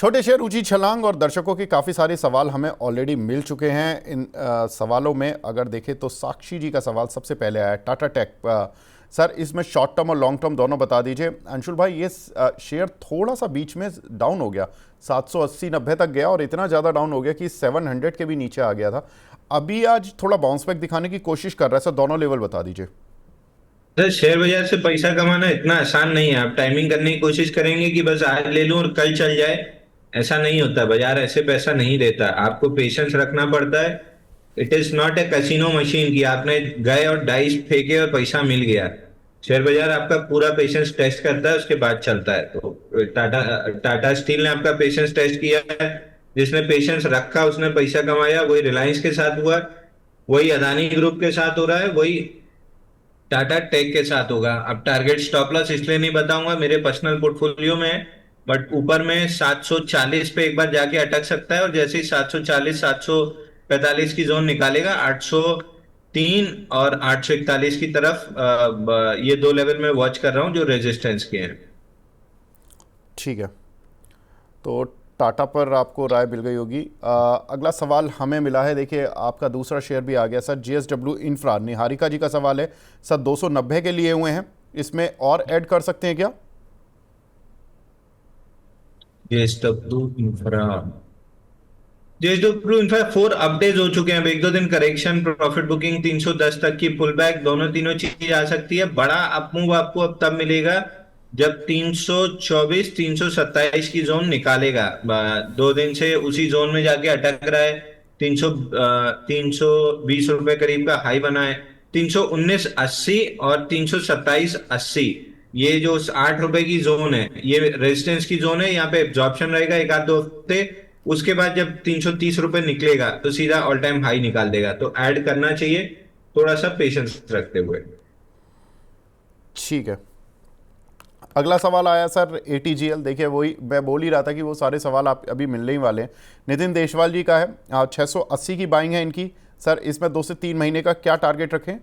छोटे शेयर ऊंची छलांग और दर्शकों के काफ़ी सारे सवाल हमें ऑलरेडी मिल चुके हैं। इन सवालों में अगर देखें तो साक्षी जी का सवाल सबसे पहले आया, टाटा टेक। सर इसमें शॉर्ट टर्म और लॉन्ग टर्म दोनों बता दीजिए। अंशुल भाई, ये शेयर थोड़ा सा बीच में डाउन हो गया, 780-90 तक गया और इतना ज़्यादा डाउन हो गया कि 700 के भी नीचे आ गया था। अभी आज थोड़ा बाउंस बैक दिखाने की कोशिश कर रहा है सर, दोनों लेवल बता दीजिए। सर शेयर बाजार से पैसा कमाना इतना आसान नहीं है। आप टाइमिंग करने की कोशिश करेंगे कि बस आज ले लूं और कल चल जाए, ऐसा नहीं होता। बाजार ऐसे पैसा नहीं देता, आपको पेशेंस रखना पड़ता है। It is not a casino machine कि आपने गए और डाइस फेंके और पैसा मिल गया। शेयर बाजार आपका पूरा पेशेंस टेस्ट करता है, उसके बाद चलता है। तो टाटा टाटा स्टील ने आपका पेशेंस टेस्ट किया है। जिसने पेशेंस रखा उसने पैसा कमाया। वही रिलायंस के साथ हुआ, वही अदानी ग्रुप के साथ हो रहा है, वही टाटा टेक के साथ होगा। अब टारगेट स्टॉप लॉस इसलिए नहीं बताऊंगा, मेरे पर्सनल पोर्टफोलियो में है। बट ऊपर में 740 पे एक बार जाके अटक सकता है, और जैसे ही 740 745 की जोन निकालेगा, 803 और 841 की तरफ ये दो लेवल में वॉच कर रहा हूं जो रेजिस्टेंस के हैं। ठीक है, तो टाटा पर आपको राय मिल गई होगी। अगला सवाल हमें मिला है, देखिए आपका दूसरा शेयर भी आ गया सर, JSW इंफ्रा। निहारिका जी का सवाल है सर, 290 के लिए हुए हैं, इसमें और ऐड कर सकते हैं क्या? JSW infra JSW infra 4 update हो चुके हैं। अब एक दो दिन करेक्शन, प्रॉफिट बुकिंग 310 तक की पुल बैक, दोनों तीनों चीज आ सकती है। बड़ा अपमूव आपको अब तब मिलेगा जब 324 327 की जोन निकालेगा। 2 दिन से उसी जोन में जाके अटक रहा है। 320 रुपए करीब का हाई बना है। 319.80 और 327.80, ये जो 8 रुपए की जोन है, ये रेजिस्टेंस की जोन है। यहाँ पे एब्जॉर्प्शन रहेगा एक आध दो हफ्ते। उसके बाद जब 330 रुपए निकलेगा तो सीधा ऑल टाइम हाई निकाल देगा। तो ऐड करना चाहिए, थोड़ा सा पेशेंस रखते हुए। ठीक है, अगला सवाल आया सर, ATGL। देखिए वही मैं बोल ही रहा था कि वो सारे सवाल आप अभी मिलने ही वाले हैं। नितिन देशवाल जी का है, 680 की बाइंग है इनकी। सर इसमें 2 से 3 महीने का क्या टारगेट रखें?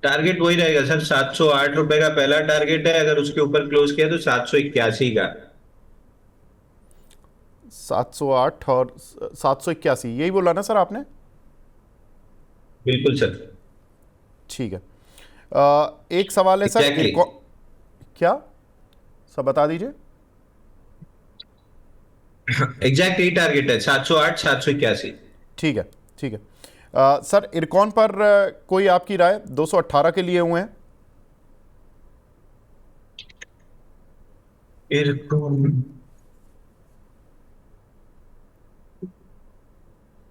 टारगेट वही रहेगा सर, 708 रुपए का पहला टारगेट है। अगर उसके ऊपर क्लोज किया तो 781 का। 708 और 781, यही बोला ना सर आपने? बिल्कुल सर। ठीक है। एक सवाल है सर, एग्जैक्टली। क्या सब बता दीजिए। एग्जैक्ट यही टारगेट है, 708 781। ठीक है, ठीक है। सर इरकॉन पर कोई आपकी राय? 218 के लिए हुए हैं। इरकॉन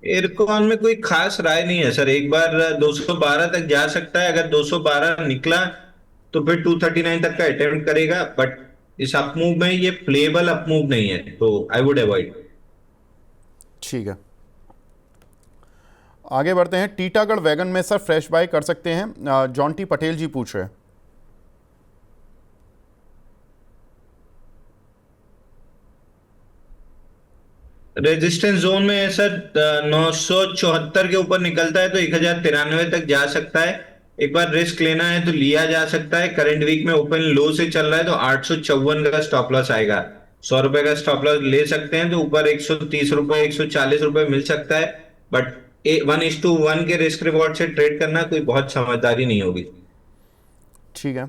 इरकॉन में कोई खास राय नहीं है सर। एक बार 212 तक जा सकता है। अगर 212 निकला तो फिर 239 तक का अटेम्प्ट करेगा। बट इस अपमूव में ये प्लेबल अपमूव नहीं है, तो आई वुड अवॉइड। ठीक है, आगे बढ़ते हैं। टीटागढ़ वैगन में सर फ्रेश बाय कर सकते हैं? जॉन्टी पटेल जी पूछ रहे हैं। रेजिस्टेंस जोन में है सर, 974 के ऊपर निकलता है तो 1093 तक जा सकता है। एक बार रिस्क लेना है तो लिया जा सकता है। करंट वीक में ओपन लो से चल रहा है तो 854 का स्टॉप लॉस आएगा। 100 रुपए का स्टॉप लॉस ले सकते हैं तो ऊपर 130 रुपए 140 रुपए मिल सकता है। बट 1:1 के रिस्क रिवॉर्ड से ट्रेड करना कोई बहुत समझदारी नहीं होगी। ठीक है।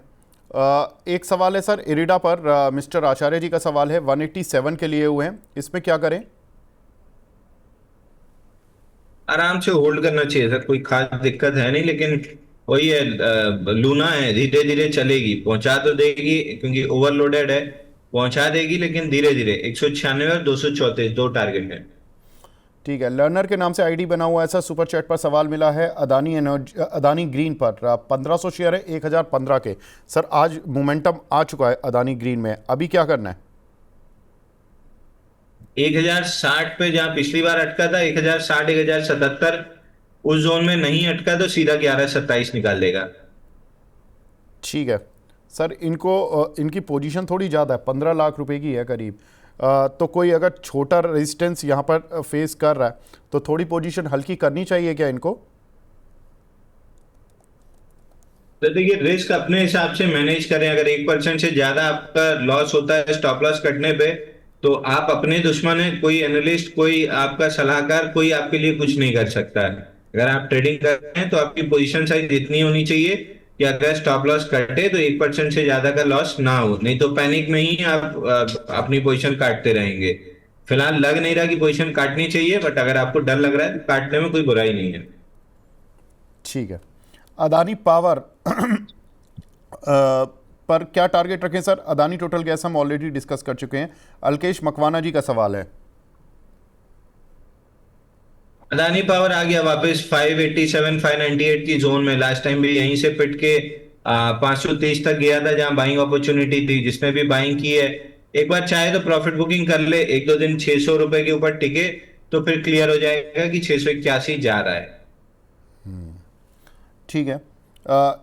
एक सवाल है सर इरिडा पर, मिस्टर आचार्य जी का सवाल है, 187 के लिए हुए हैं, इसमें क्या करें? आराम से होल्ड करना चाहिए सर, कोई खास दिक्कत है नहीं। लेकिन वही है, लूना है, धीरे धीरे चलेगी। पहुंचा तो देगी क्योंकि ओवरलोडेड है, पहुंचा देगी लेकिन धीरे धीरे। 196 और 234 दो टारगेट है। ठीक है, लर्नर के नाम से आईडी बना हुआ है सर। सुपर चैट पर सवाल मिला है अदानी एनर्जी, अदानी ग्रीन पर। 1500 शेयर है, 1015 के। सर आज मोमेंटम आ चुका है अदानी ग्रीन में, अभी क्या करना है? 1060 पे जहां पिछली बार अटका था, 1060 1077, उस जोन में नहीं अटका तो सीधा 1127 निकाल देगा। ठीक है सर, इनकी पोजीशन थोड़ी ज़्यादा है, 15 लाख रुपए की है करीब। तो कोई अगर छोटा रेजिस्टेंस यहाँ पर फेस कर रहा है तो थोड़ी पोजीशन हल्की करनी चाहिए क्या इनको? तो देखिए, रिस्क अपने हिसाब से मैनेज करें। अगर 1% से ज्यादा आपका लॉस होता है स्टॉप लॉस कटने पे, तो आप अपने दुश्मन है, कोई एनालिस्ट, कोई आपका सलाहकार, कोई आपके लिए कुछ नहीं कर सकता है। अगर आप ट्रेडिंग कर रहे हैं तो आपकी पोजीशन साइज इतनी होनी चाहिए कि अगर स्टॉप लॉस कटे तो 1% से ज्यादा का लॉस ना हो, नहीं तो पैनिक में ही आप अपनी पोजीशन काटते रहेंगे। फिलहाल लग नहीं रहा कि पोजीशन काटनी चाहिए, बट अगर आपको डर लग रहा है तो काटने में कोई बुराई नहीं है। ठीक है। अदानी पावर पर क्या टारगेट रखें सर? अदानी टोटल गैस हम ऑलरेडी डिस्कस कर चुके हैं। अलकेश मकवाना जी का सवाल है। अदानी पावर आ गया वापस 587 598 की जोन में। लास्ट टाइम भी यहीं से पिट के 530 तक गया था, जहां बाइंग अपॉर्चुनिटी थी। जिसने भी बाइंग की है, एक बार चाहे तो प्रॉफिट बुकिंग कर ले, एक दो दिन 600 रुपए के ऊपर टिके तो फिर क्लियर हो जाएगा कि 681 जा रहा है। ठीक है।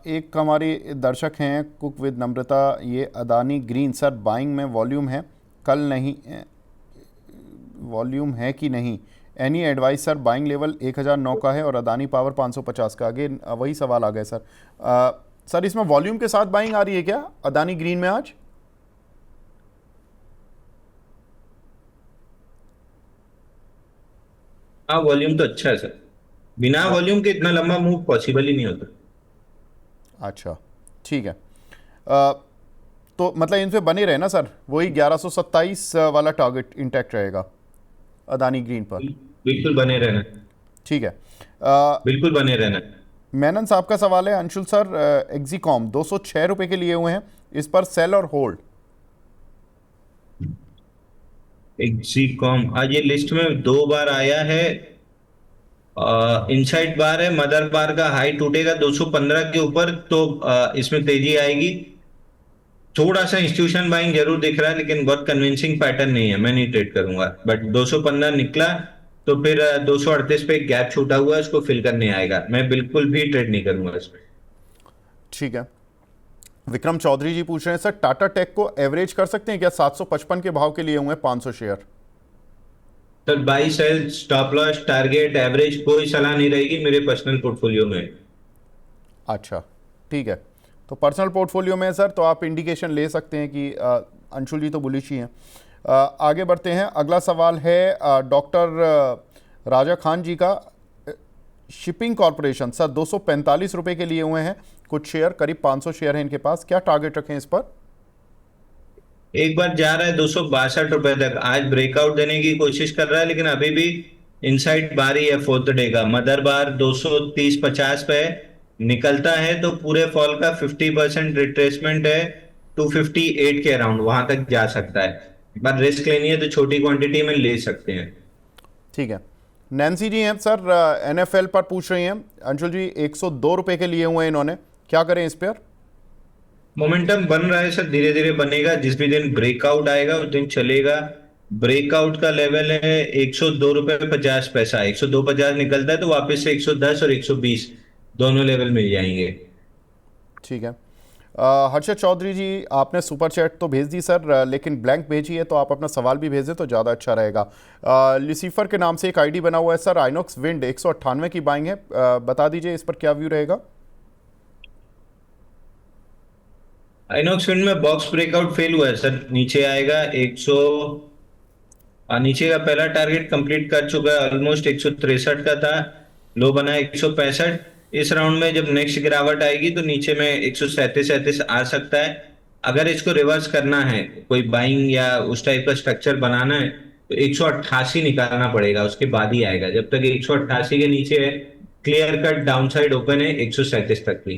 एक हमारे दर्शक हैं कुक विद नम्रता, ये अदानी ग्रीन सर बाइंग में वॉल्यूम है कल नहीं, वॉल्यूम है कि नहीं? Any advice sir? Buying level 1009 का है और अदानी पावर 550 का। आगे वही सवाल आ गया सर। सर इसमें वॉल्यूम के साथ बाइंग आ रही है क्या अदानी ग्रीन में आज? हाँ, वॉल्यूम तो अच्छा है सर। बिना वॉ- वॉल्यूम के इतना लंबा मूव पॉसिबल ही नहीं होता। अच्छा, ठीक है। अ, तो मतलब इन पे बने रहे ना सर, वही 1127 वाला टारगेट इंटैक्ट रहेगा अदानी ग्रीन पर? बिल्कुल बने रहना। ठीक है। अ, बिल्कुल बने रहना। मेनन साहब का सवाल है, अंशुल सर एक्जिकॉम 206 रुपए के लिए हुए हैं, इस पर सेल और होल्ड? एक्सीकॉम आज ये लिस्ट में 2 बार आया है। इनसाइड बार है, मदर बार का हाई टूटेगा 215 के ऊपर तो इसमें तेजी आएगी। थोड़ा सा इंस्टीट्यूशन बाइंग जरूर दिख रहा है, लेकिन बहुत कन्विंसिंग पैटर्न नहीं है, मैं नहीं ट्रेड करूंगा। बट 215 निकला तो फिर 238 पे एक गैप छूटा हुआ है, उसको फिल करने आएगा। मैं बिल्कुल भी ट्रेड नहीं करूंगा इसमें। ठीक है। विक्रम चौधरी जी पूछ रहे हैं सर टाटा टेक को एवरेज कर सकते हैं क्या? 755 के भाव के लिए हुए हैं 500 शेयर। तो buy sell, stop loss, target, average कोई सलाह नहीं रहेगी मेरे पर्सनल पोर्टफोलियो में। अच्छा, ठीक है। तो पर्सनल पोर्टफोलियो में है सर, तो आप इंडिकेशन ले सकते हैं कि अंशुल जी तो बुलिश ही हैं। आगे बढ़ते हैं। अगला सवाल है डॉक्टर राजा खान जी का। शिपिंग कॉरपोरेशन सर 245 रुपए के लिए हुए हैं कुछ शेयर, करीब 500 शेयर हैं इनके पास, क्या टारगेट रखें इस पर? एक बार जा रहा है 262 रुपए तक, आज ब्रेकआउट देने की कोशिश कर रहा है, लेकिन अभी भी इनसाइड बार ही है फोर्थ डे का। मदर बार 230-50 पे है, निकलता है तो पूरे फॉल का 50% रिट्रेसमेंट है। 258 के अराउंड वहां तक जा सकता है। एक बार रिस्क लेनी है तो छोटी क्वांटिटी में ले सकते हैं। ठीक है। नैन्सी जी हैं सर, एनएफएल पर पूछ रही हैं। अंशुल जी 102 रुपए के लिए हुए हैं इन्होंने, क्या करें इस पर? मोमेंटम बन रहा है सर, धीरे धीरे बनेगा। जिस भी दिन ब्रेकआउट आएगा उस दिन चलेगा। ब्रेकआउट का लेवल है 102 रुपए 50 पैसा। 102.50 निकलता है तो वापस से 110 और 120 दोनों लेवल मिल जाएंगे। ठीक है। हर्षद चौधरी जी आपने सुपर चैट तो भेज दी सर, लेकिन ब्लैंक भेजी है, तो आप अपना सवाल भी भेज दें तो ज़्यादा अच्छा रहेगा। लिसीफर के नाम से एक आईडी बना हुआ है सर, आइनॉक्स विंड 198 की बाइंग है, बता दीजिए इस पर क्या व्यू रहेगा? आइनॉक्स विंड में बॉक्स ब्रेकआउट फेल हुआ है सर, नीचे आएगा 100। नीचे का पहला टारगेट कंप्लीट कर चुका है, ऑलमोस्ट 163 का था। लो बना है 165। इस राउंड में जब नेक्स्ट गिरावट आएगी तो नीचे में 137-37 आ सकता है। अगर इसको रिवर्स करना है, कोई बाइंग या उस टाइप का स्ट्रक्चर बनाना है, तो 188 निकालना पड़ेगा, उसके बाद ही आएगा। जब तक 188 के नीचे है, क्लियर कट डाउनसाइड ओपन है 137 तक भी।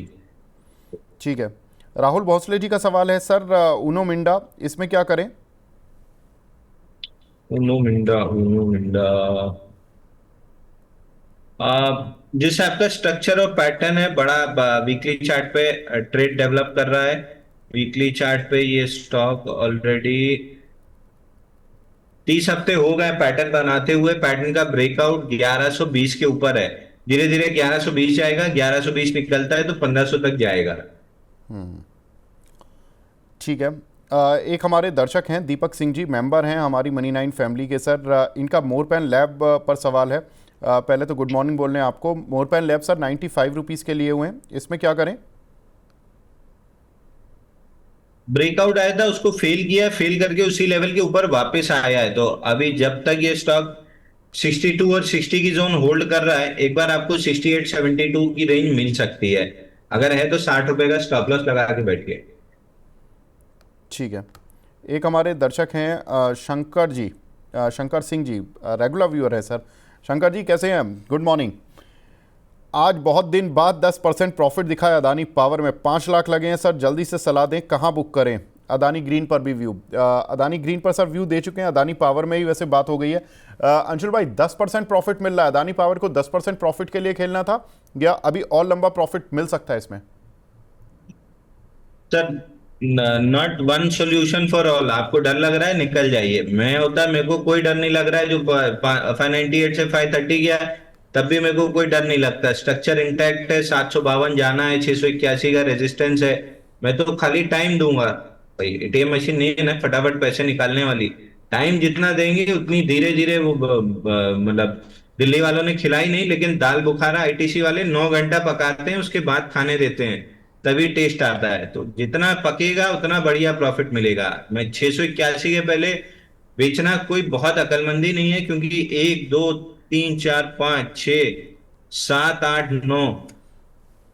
ठीक है। राहुल भोसले जी का सवाल है सर, उनो मिंडा इसमें क्या करें? उनो मिंडा, उनो मिंडा। जिस आपका स्ट्रक्चर और पैटर्न है, बड़ा वीकली चार्ट पे ट्रेड डेवलप कर रहा है। वीकली चार्ट पे ये स्टॉक ऑलरेडी 30 हफ्ते हो गए पैटर्न बनाते हुए। पैटर्न का ब्रेकआउट 1120 के ऊपर है, धीरे धीरे 1120 जाएगा। 1120 निकलता है तो 1500 तक जाएगा। ठीक है। एक हमारे दर्शक हैं दीपक सिंह जी, मेंबर हैं हमारी मनी 9 फैमिली के सर, इनका मोरपैन लैब पर सवाल है। पहले तो गुड मॉर्निंग बोल रहे हैं आपको। मोरपैन लैब सर 95 रुपीज़ के लिए हुए हैं, इसमें क्या करें? ब्रेकआउट आया था, उसको फेल किया, फेल करके उसी लेवल के ऊपर वापस आया है। तो अभी जब तक ये स्टॉक 62 और 60 की जोन होल्ड कर रहा है, एक बार आपको 68 72 की रेंज मिल सकती है। अगर है तो 60 रुपए का स्टॉप लॉस लगा के बैठिए। ठीक है। एक हमारे दर्शक हैं शंकर जी, शंकर सिंह जी, रेगुलर व्यूअर है सर। शंकर जी कैसे हैं? Good morning. आज बहुत दिन बाद 10% प्रॉफिट दिखाया अदानी पावर में, 5 लाख लगे हैं सर, जल्दी से सलाह दें कहाँ बुक करें। अदानी ग्रीन पर भी व्यू, अदानी ग्रीन पर सर व्यू दे चुके हैं, अदानी पावर में ही वैसे बात हो गई है। अंशुल भाई 10% प्रॉफिट मिल रहा है, अदानी पावर को 10% प्रॉफिट के लिए खेलना था या अभी और लंबा प्रॉफिट मिल सकता है इसमें? Sir, not one solution for all. आपको डर लग रहा है, निकल जाइए। मैं होता, मेरे को कोई डर नहीं लग रहा है। जो 598 से 530 गया, तब भी मेरे को कोई डर नहीं लगता। स्ट्रक्चर इंटैक्ट है, 752 जाना है, 681 का रेजिस्टेंस है। मैं तो खाली टाइम दूंगा भाई। एटीएम मशीन नहीं है ना फटाफट पैसे निकालने वाली। टाइम जितना देंगे उतनी धीरे धीरे वो मतलब दिल्ली वालों ने खिलाई नहीं, लेकिन दाल बुखारा आईटीसी वाले 9 घंटा पकाते हैं, उसके बाद खाने देते हैं, तभी टेस्ट आता है। तो जितना पकेगा उतना बढ़िया प्रॉफिट मिलेगा। मैं 681 के पहले बेचना कोई बहुत अकलमंदी नहीं है, क्योंकि 1 2 3 4 5 6 7 8 9,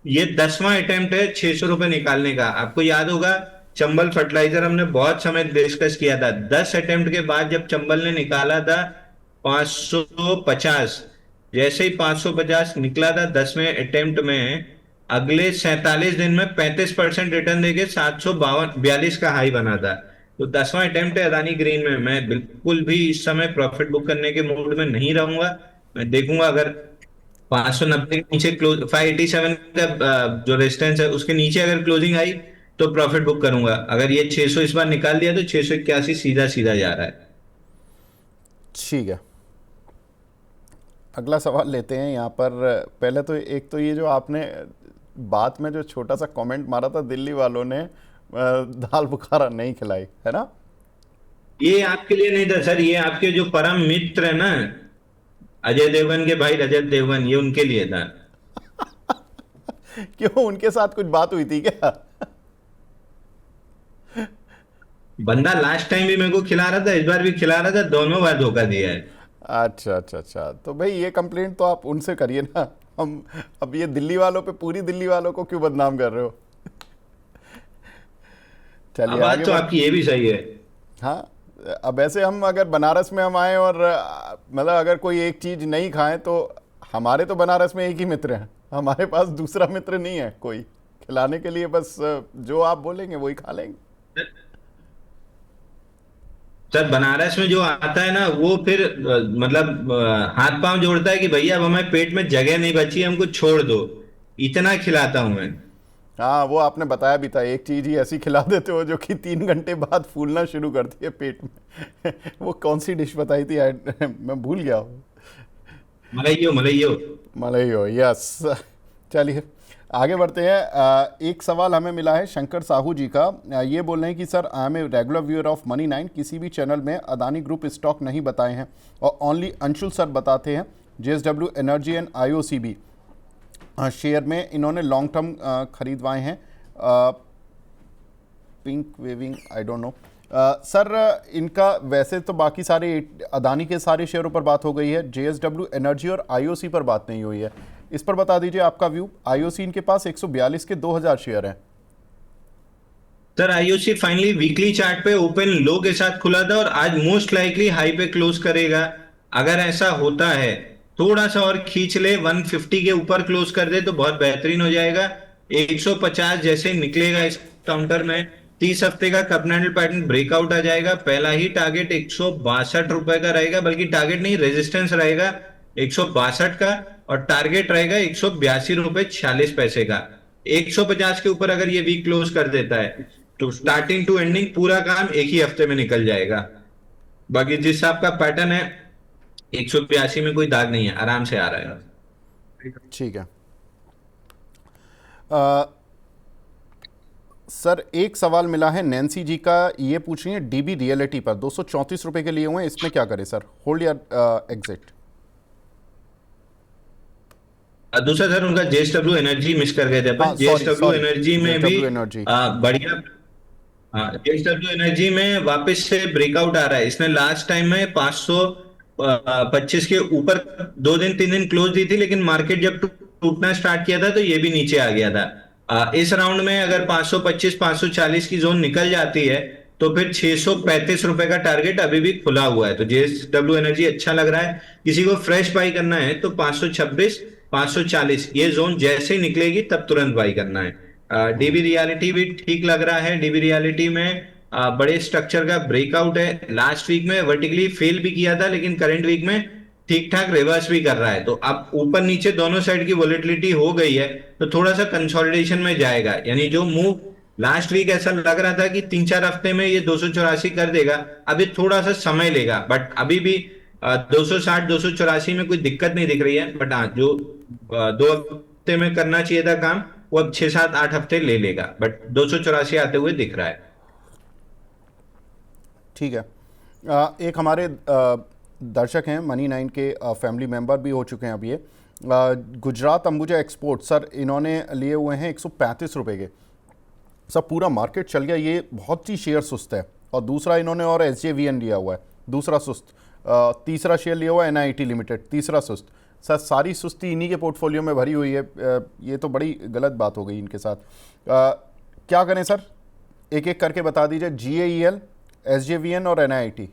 ये 10वां अटेम्प्ट है 600 रुपए निकालने का। आपको याद होगा, चंबल फर्टिलाइजर हमने बहुत समय डिस्कस किया था। 10 अटेम्प्ट के बाद जब चंबल ने निकाला था 550, जैसे ही 550 निकला था 10वें अटेम्प्ट में, अगले 47 दिन में 35% रिटर्न देके 752 का हाई बना था। तो 10वां अटेम्प्ट है अदानी ग्रीन में। मैं बिल्कुल भी इस समय प्रॉफिट बुक करने के मूड में नहीं रहूंगा। मैं देखूंगा अगर 590 के नीचे क्लोज, 587 का जो रेजिस्टेंस है उसके नीचे अगर क्लोजिंग आई तो प्रॉफिट बुक करूंगा। अगर ये 600 इस बार निकाल दिया तो 681 सीधा सीधा जा रहा है। ठीक है, अगला सवाल लेते हैं यहाँ पर। पहले तो एक तो ये जो आपने बात में जो छोटा सा कमेंट मारा था, दिल्ली वालों ने दाल बुखारा नहीं खिलाई, है ना? ये आपके लिए नहीं था सर, ये आपके जो परम मित्र है ना, अजय देवगन के भाई रजत देवगन, ये उनके लिए था। क्यों, उनके साथ कुछ बात हुई थी क्या? बंदा लास्ट टाइम भी मेरे को खिला रहा था, इस बार भी खिला रहा था, दोनों बार धोखा दिया है। अच्छा अच्छा अच्छा, तो भाई ये कंप्लेंट तो आप उनसे करिए ना। हम अब ये दिल्ली वालों पे, पूरी दिल्ली वालों को क्यों बदनाम कर रहे हो? अब चलिए बात आगे तो बढ़। आपकी ये भी सही है। हाँ, अब ऐसे हम अगर बनारस में हम आए और मतलब अगर कोई एक चीज़ नहीं खाएं तो हमारे तो बनारस में एक ही मित्र हैं, हमारे पास दूसरा मित्र नहीं है कोई खिलाने के लिए। बस जो आप बोलेंगे वही खा लेंगे। सर, बनारस में जो आता है ना, वो फिर मतलब हाथ पांव जोड़ता है कि भैया अब हमें पेट में जगह नहीं बची, हमको छोड़ दो। इतना खिलाता हूं मैं। हाँ, वो आपने बताया भी था, एक चीज़ ही ऐसी खिला देते हो जो कि 3 घंटे बाद फूलना शुरू करती है पेट में। वो कौन सी डिश बताई थी? मैं भूल गया हूँ। मलाइयो मलाइयो। मलाई हो, यस। चलिए आगे बढ़ते हैं। एक सवाल हमें मिला है शंकर साहू जी का। ये बोल रहे हैं कि sir, I am a regular viewer of money 9, किसी भी चैनल में अदानी ग्रुप स्टॉक नहीं बताए हैं और ओनली अंशुल सर बताते हैं। JSW energy and IOCB share में इन्होंने लॉन्ग टर्म खरीदवाए हैं। Pink waving, I don't know sir. इनका वैसे तो बाकी सारे अदानी के सारे शेयरों पर बात हो गई है, जेएसडब्ल्यू एनर्जी और आईओसी पर बात नहीं हुई है। इस पर बता दीजिए आपका व्यू। आईओसी इनके पास 142 के 2000 शेयर हैं। Sir, IOC finally weekly chart पे ओपन लो के साथ खुला था और आज मोस्ट लाइकली हाई पे क्लोज करेगा। अगर ऐसा होता है, थोड़ा सा और खींच ले, 150 के ऊपर क्लोज कर दे तो बहुत बेहतरीन हो जाएगा। 150 जैसे निकलेगा इस काउंटर में, 30 हफ्ते का कपनल पैटर्न ब्रेकआउट आ जाएगा। पहला ही टारगेट 162 रुपए का रहेगा, बल्कि टारगेट नहीं, रेजिस्टेंस रहेगा 162 का, और टारगेट रहेगा 182 रुपए 46 पैसे का। 150 के ऊपर अगर ये वीक क्लोज कर देता है तो स्टार्टिंग टू एंडिंग पूरा काम एक ही हफ्ते में निकल जाएगा। बाकी जिस हिसाब का पैटर्न है, 182 में कोई दाग नहीं है, आराम से आ रहा है। ठीक है सर, एक सवाल मिला है नैन्सी जी का। ये पूछ रही है डीबी रियलिटी पर 234 रुपए के लिए हुए हैं, इसमें क्या करें सर? होल्ड या एग्जिट? दूसरा सर, उनका जेएसडब्ल्यू एनर्जी मिस कर गए थे हाँ अपन। सॉरी जेएसडब्ल्यू सॉरी, एनर्जी में भी जेएसडब्ल्यू एनर्जी। बढ़िया हाँ, जेएसडब्ल्यू एनर्जी में वापस से ब्रेकआउट आ रहा है। इसने लास्ट टाइम में 525 के ऊपर 2 दिन 3 दिन क्लोज दी थी, लेकिन मार्केट जब टूटना स्टार्ट किया था तो ये भी नीचे आ गया था। इस राउंड में अगर 525 540 की जोन निकल जाती है तो फिर 635 रुपए का टारगेट अभी भी खुला हुआ है। तो जेएसडब्ल्यू एनर्जी अच्छा लग रहा है। किसी को फ्रेश बाई करना है तो 526 540 ये जोन जैसे ही निकलेगी तब तुरंत बाई करना है। डीबी रियलिटी भी ठीक लग रहा है। डीबी रियलिटी में बड़े स्ट्रक्चर का ब्रेकआउट है। लास्ट वीक में वर्टिकली फेल भी किया था, लेकिन करंट वीक में ठीक ठाक रिवर्स भी कर रहा है। तो अब ऊपर नीचे दोनों साइड की वोलेटिलिटी हो गई है, तो थोड़ा सा कंसोलिडेशन में जाएगा। यानी जो मूव लास्ट वीक ऐसा लग रहा था कि 3 4 हफ्ते में ये 284 कर देगा, अभी थोड़ा सा समय लेगा। बट अभी भी 260 284 में कोई दिक्कत नहीं दिख रही है। बट हाँ, जो 2 हफ्ते में करना चाहिए था काम, वो अब 6 7 8 हफ्ते ले लेगा। बट 284 आते हुए दिख रहा है। ठीक है। एक हमारे दर्शक हैं मनी 9 के, फैमिली मेंबर भी हो चुके हैं अब ये, गुजरात अंबुजा एक्सपोर्ट सर, इन्होंने लिए हुए हैं 135 रुपये के। सर पूरा मार्केट चल गया, ये बहुत ही शेयर सुस्त है। और दूसरा इन्होंने और SJVN लिया हुआ है, दूसरा सुस्त। तीसरा शेयर लिया हुआ है NIT लिमिटेड, तीसरा सुस्त। सर सारी सुस्ती इन्हीं के पोर्टफोलियो में भरी हुई है। ये तो बड़ी गलत बात हो गई इनके साथ। क्या करें सर, एक एक करके बता दीजिए। GAEL, SJVN और NIT।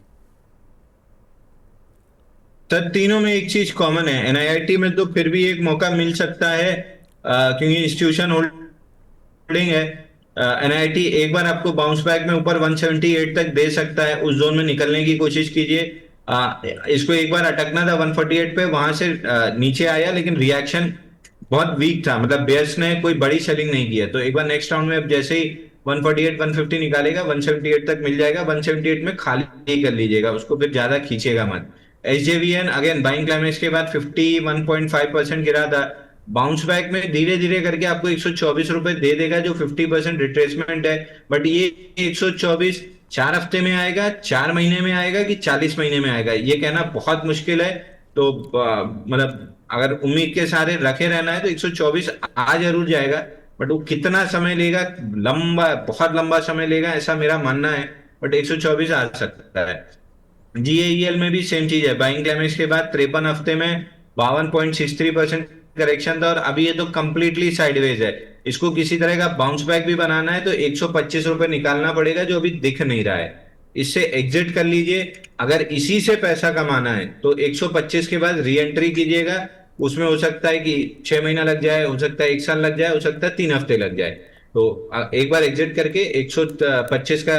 सर तीनों में एक चीज कॉमन है। एनआईआईटी में तो फिर भी एक मौका मिल सकता है, क्योंकि इंस्टीट्यूशन होल्डिंग है। एनआईआईटी एक बार आपको बाउंस बैक में ऊपर 178 तक दे सकता है। उस जोन में निकलने की कोशिश कीजिए। इसको एक बार अटकना था 148 पे, वहां से नीचे आया, लेकिन रिएक्शन बहुत वीक था। मतलब बेयर्स ने कोई बड़ी सेलिंग नहीं की है। तो एक बार नेक्स्ट राउंड में अब जैसे ही 148 150 निकालेगा, 178 तक मिल जाएगा। 178 में खाली कर लीजिएगा उसको, फिर ज्यादा खींचेगा मत। SJVN अगेन बाइंग क्लाइमेक्स के बाद 51.5% गिरा था। बाउंस बैक में धीरे धीरे करके आपको 124 रुपए दे देगा, जो 50% रिट्रेसमेंट है। बट ये 124 4 हफ्ते में आएगा, 4 महीने में आएगा, कि 40 महीने में आएगा, ये कहना बहुत मुश्किल है। तो मतलब अगर उम्मीद के सारे रखे रहना है तो 124 आ जरूर जाएगा। बट वो कितना समय लेगा, लंबा, बहुत लंबा समय लेगा ऐसा मेरा मानना है। बट 124 आ सकता है। GAEL में भी सेम चीज है। बाइंग डैमेज के बाद 53 हफ्ते में 52.63% करेक्शन था, और अभी ये तो कंप्लीटली साइडवेज है। इसको किसी तरह का बाउंस बैक भी बनाना है तो 125 रुपए निकालना पड़ेगा, जो अभी दिख नहीं रहा है। इससे एग्जिट कर लीजिए। अगर इसी से पैसा कमाना है तो 125 के बाद री एंट्री कीजिएगा। उसमें हो सकता है कि 6 महीना लग जाए, हो सकता है 1 साल लग जाए, हो सकता है 3 हफ्ते लग जाए। तो एक बार एग्जिट करके 125 का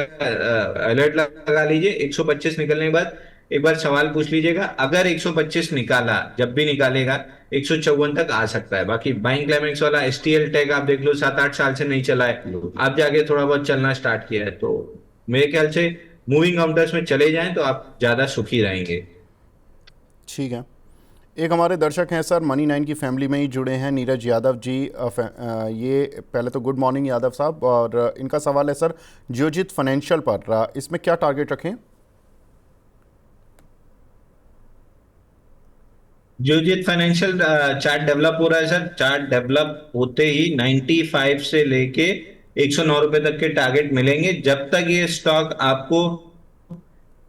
अलर्ट लगा लीजिए। 125 निकलने के बाद एक बार सवाल पूछ लीजिएगा। अगर 125 निकाला, जब भी निकालेगा 154 तक आ सकता है। बाकी बाइंग क्लाइमेक्स वाला STL टैग आप देख लो, 7 8 साल से नहीं चला है, आप जाके थोड़ा बहुत चलना स्टार्ट किया है। तो मेरे ख्याल से मूविंग काउंटर्स में चले जाएं तो आप ज्यादा सुखी रहेंगे। ठीक है। एक हमारे दर्शक हैं सर, मनी 9 की फैमिली में ही जुड़े हैं, नीरज यादव जी। ये पहले तो गुड मॉर्निंग यादव साहब। और इनका सवाल है सर, जियोजित फाइनेंशियल पर, इसमें क्या टारगेट रखें? जियोजित फाइनेंशियल चार्ट डेवलप हो रहा है सर। चार्ट डेवलप होते ही 95 से लेके 109 रुपए तक के टारगेट मिलेंगे। जब तक ये स्टॉक आपको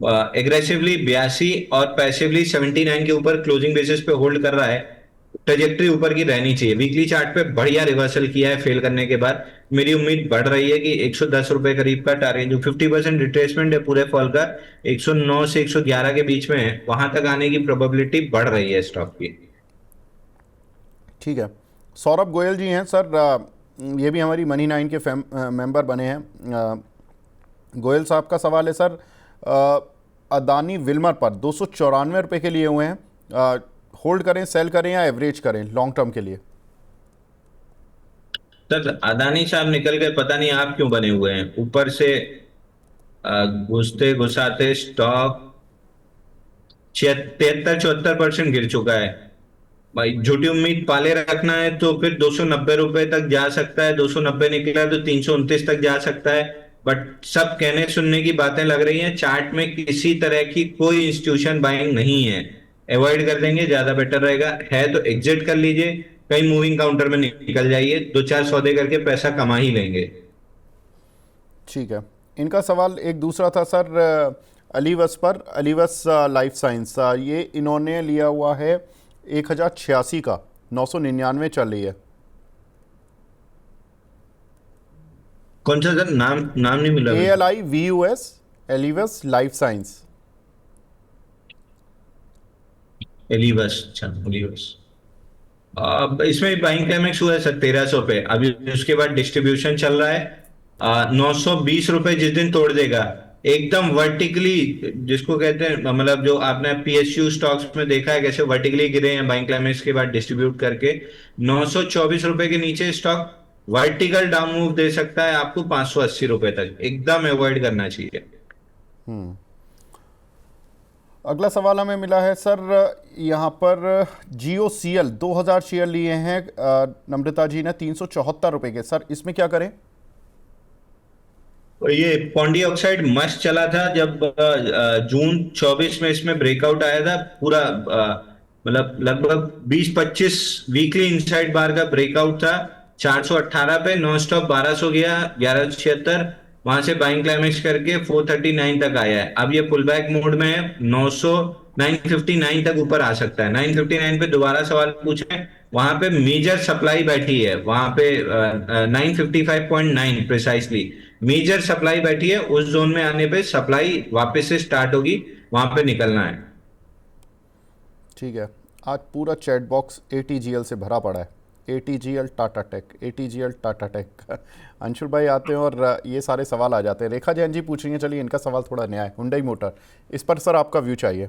एग्रेसिवली 82 और पैसिवली 79 के ऊपर क्लोजिंग बेसिस पे होल्ड कर रहा है, ट्रेजेक्टरी ऊपर की रहनी चाहिए। वीकली चार्ट पे बढ़िया रिवर्सल किया है फेल करने के बाद। मेरी उम्मीद बढ़ रही है कि 110 रुपए करीब का टारगेट, जो 50% रिट्रेसमेंट है पूरे फॉल का, 109 से 111 के बीच में है, वहां तक आने की प्रोबेबिलिटी बढ़ रही है स्टॉक की। ठीक है। सौरभ गोयल जी हैं सर, ये भी हमारी मनी 9 के मेंबर बने हैं। गोयल साहब का सवाल है सर, अदानी विल्मर पर 294 रुपये के लिए हुए हैं, होल्ड करें, सेल करें या एवरेज करें लॉन्ग टर्म के लिए? सर अदानी साहब निकल गए, पता नहीं आप क्यों बने हुए हैं ऊपर से। घुसते घुसाते स्टॉक 73 74% गिर चुका है। भाई झूठी उम्मीद पाले रखना है तो फिर 290 रुपए तक जा सकता है। 290 निकला तो 329 तक जा सकता है। बट सब कहने सुनने की बातें लग रही हैं। चार्ट में किसी तरह की कोई इंस्टीट्यूशन बाइंग नहीं है। अवॉइड कर देंगे, ज्यादा बेटर रहेगा। है तो एग्जिट कर लीजिए, कहीं मूविंग काउंटर में निकल जाइए, 2 4 सौदे करके पैसा कमा ही लेंगे। ठीक है। इनका सवाल एक दूसरा था सर, अलीवस पर, अलीवस लाइफ साइंस, ये इन्होंने लिया हुआ है 1086 का, 999 चल रही है। कौन सा सर? नाम नाम नहीं मिला मेरे को। ALIVUS, Alivus life science. Alivus, अच्छा एलिवस। अब इसमें बाइंग टाइमेक्स हुआ है सर 1300 पे। अभी उसके बाद डिस्ट्रीब्यूशन चल रहा है 920 रुपए। जिस दिन तोड़ देगा एकदम वर्टिकली, जिसको कहते हैं, मतलब जो आपने PSU स्टॉक्स में देखा है कैसे वर्टिकली गिरे हैं बाइंग क्लाइमेक्स के बाद डिस्ट्रीब्यूट करके, 924 रुपए के नीचे स्टॉक वर्टिकल डाउन मूव दे सकता है आपको 580 रुपए तक। एकदम अवॉइड करना चाहिए। अगला सवाल हमें मिला है सर, यहाँ पर GOCL 2000 शेयर लिए हैं नम्रता जी ने 374 रुपए के। सर इसमें क्या करें? तो ये पॉन्डी ऑक्साइड मस्त चला था जब जून 24 में इसमें ब्रेकआउट आया था पूरा, मतलब लगभग 20-25 वीकली इनसाइड बार का ब्रेकआउट था। 418 पे नॉन स्टॉप 1200 गया, 1176, वहां से बाइंग क्लाइमेक्स करके 439 तक आया है। अब ये पुल बैक मोड में है, 959 तक ऊपर आ सकता है। 959 पे दोबारा सवाल पूछे, वहां पे मेजर सप्लाई बैठी है, वहां पे 955.9 प्रिसाइसली मेजर सप्लाई बैठी है। उस जोन में आने पे सप्लाई वापस से स्टार्ट होगी, वहां पे निकलना है। ठीक है, आज पूरा चैट बॉक्स ATGL से भरा पड़ा है। ATGL Tata Tech, ATGL Tata Tech. Anshul भाई आते हैं और ये सारे सवाल आ जाते हैं। रेखा जैन जी पूछेंगे, चलिए इनका सवाल थोड़ा नया है। हुंडई मोटर, इस पर सर आपका व्यू चाहिए।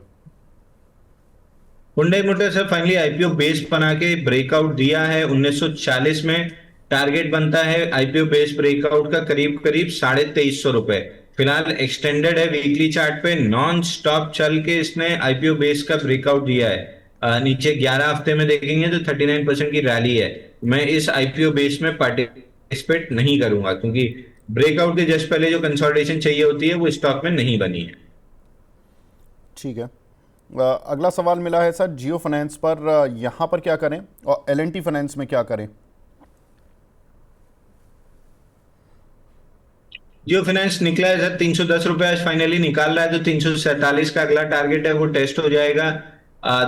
हुंडई मोटर से फाइनली IPO बेस बना के ब्रेकआउट दिया है 1940 में। टारगेट बनता है IPO बेस ब्रेकआउट का करीब करीब 2350 रुपए। फिलहाल एक्सटेंडेड है वीकली चार्ट पे, नॉन स्टॉप चल के इसने IPO बेस का ब्रेकआउट दिया है। नीचे 11 हफ्ते में देखेंगे तो 39% की रैली है। मैं इस IPO बेस में पार्टिसिपेट नहीं करूंगा, क्योंकि ब्रेकआउट के जस्ट पहले जो कंसोलिडेशन चाहिए होती है वो स्टॉक में नहीं बनी है। ठीक है, अगला सवाल मिला है सर जियो फाइनेंस पर, यहाँ पर क्या करें और L&T फाइनेंस में क्या करें? जियो फाइनेंस निकला है सर 310 रुपए, आज फाइनली निकाल रहा है, तो 347 का अगला टारगेट है वो टेस्ट हो जाएगा।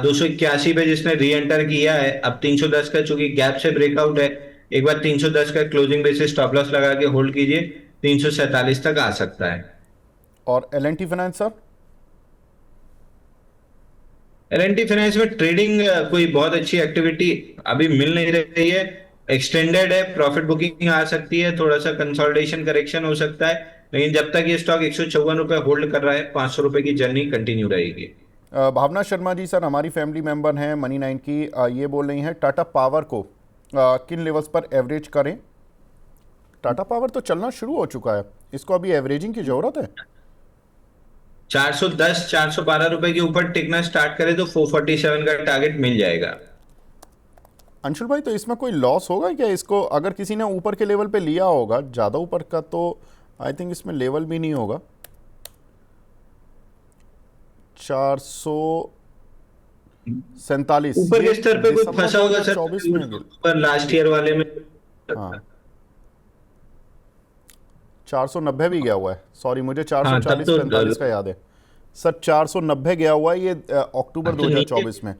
281 पे जिसने री एंटर किया है, अब 310 का चूंकि गैप से ब्रेकआउट है, एक बार 310 का क्लोजिंग बेसिस स्टॉप लॉस लगा के होल्ड कीजिए, 347 तक आ सकता है। और L&T finance sir? L&T finance में ट्रेडिंग कोई बहुत अच्छी एक्टिविटी अभी मिल नहीं रही है। एक्सटेंडेड है, प्रॉफिट बुकिंग आ सकती है, थोड़ा सा कंसोलिडेशन करेक्शन हो सकता है, लेकिन जब तक ये स्टॉक 154 रुपए होल्ड कर रहा है, 500 रुपए की जर्नी कंटिन्यू रहेगी। भावना शर्मा जी सर हमारी फैमिली मेंबर हैं मनी 9 की, ये बोल रही हैं टाटा पावर को किन लेवल्स पर एवरेज करें? टाटा पावर तो चलना शुरू हो चुका है, इसको अभी एवरेजिंग की जरूरत है। 410 412 रुपए के ऊपर टिकना स्टार्ट करे तो 447 का टारगेट मिल जाएगा। अंशुल भाई तो इसमें कोई लॉस होगा क्या? इसको अगर किसी ने ऊपर के लेवल पे लिया होगा ज़्यादा ऊपर का, तो आई थिंक इसमें लेवल भी नहीं होगा। 447 ऊपर के स्तर पे कोई फंसा होगा सर 24 में पर लास्ट ईयर वाले में। हाँ 490 भी गया हुआ है, सॉरी मुझे हाँ, तब 440 तो 45 का याद है सर। 490 गया हुआ है ये अक्टूबर 2024 में,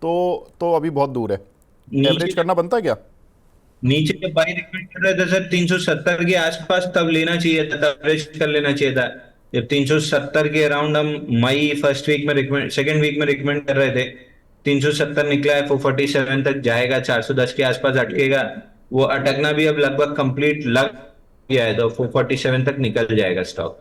तो अभी बहुत दूर है। एवरेज करना बनता है क्या? नीचे जब बाई रिकमेंड कर रहे थे सर 370 के आसपास, तब लेना चाहिए था, तब एवरेज कर लेना चाहिए था। जब 370 के अराउंड हम मई फर्स्ट वीक में रिकमेंड, सेकेंड वीक में रिकमेंड कर रहे थे, 370 निकला है, 447 तक जाएगा, 410 के आसपास अटकेगा। वो अटकना भी अब लगभग कंप्लीट लग गया है, तो 447 तक निकल जाएगा स्टॉक।